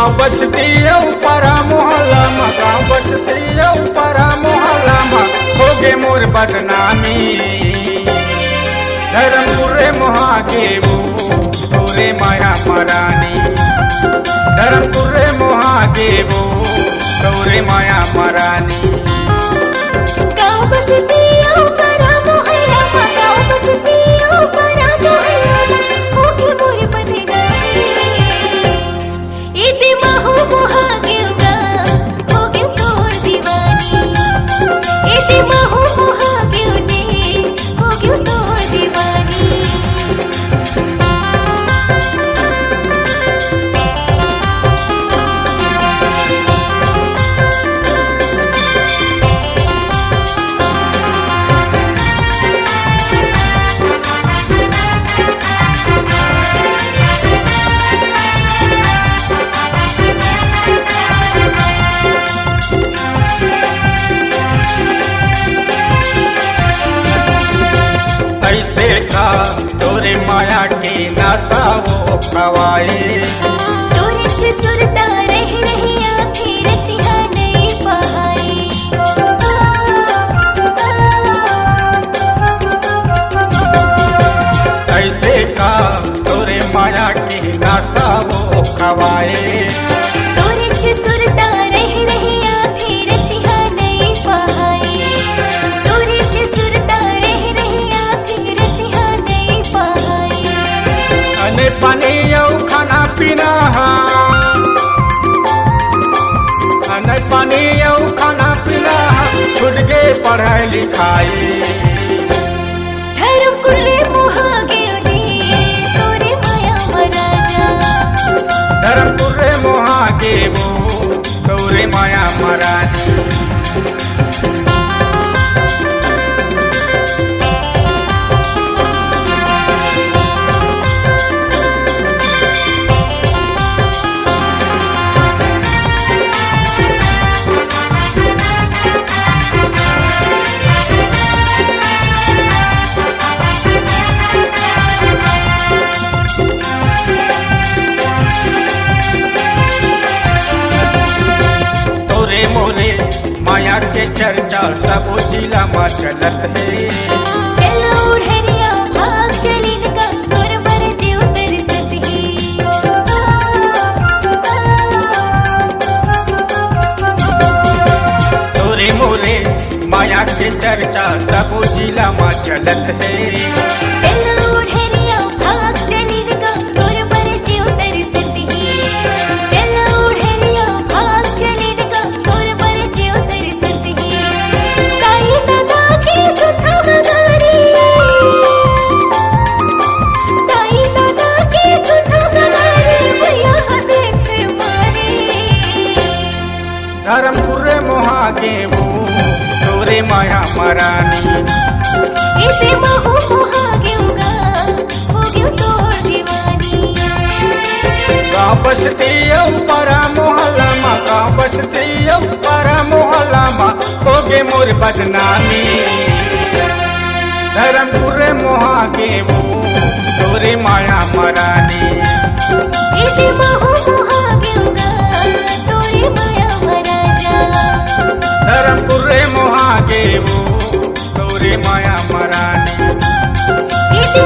गाँव बसती परा मोहल्ला में, गाँव बसती परा मोहल्ला में होगे मोर बदनामी। धर्मपुर महादेवो तोरे माया मरानी, धर्मपुर महादेवो तोरे माया मरानी। गाँव बसती परा मोहल्ला में, गाँव बसती परा मोहल्ला में होगे मोर बदनामी। इति महू मोहागेगा होगे तोर दीवानी, इति महू मोहागेव जे होगे तोर दीवानी। ऐसे का तोरे माया की नशा वो खवाए, तोरे से सुरता रह रही आँखें रतिया नहीं पाई। ऐसे का तोरे माया की नशा वो खवाए। तोरे से सुरता रह रही आँखें रतिया नहीं पाई। तोरे से सुरता रह रही आँखें रतिया नहीं पाई। अने पानी यौ खाना पीना, अने पानी यौ खाना पीना छूट गए पढ़ाई लिखाई। धर्मपुर मोहागेव जे तोरे माया मराजा, धर्मपुर महादेवो तोरे माया मरानी। तोरे मोरे माया के चर्चा सब जिला में चलत है। चलो उड़हरिया भाग चली का तोर पर जीव तरसत ही। तोरे मोरे माया के चर्चा सब जिला में चलत है। चलो उड़हरिया भाग चली का तोर पर जीव तरसत ही। चलो उड़हरिया भाग चली का तोर पर जीव तरसत ही। ताई दादा की सुथा गगारी, ताई दादा की सुथा गगारी भैया देख मारी। धर्मपुर महादेवो तोरे माया मरानी। इति महू मोहागेगा होगे तोर दीवानी। गाँव बसती परा मोहल्ला में, गाँव बसती परा मोहल्ला में होगे मोर बदनामी। धर्मपुर महादेवो तोरे माया मरानी। इति महू मोहागेगा तोरे माया मराजा, धर्मपुर महादेवो तोरे माया मरानी। इति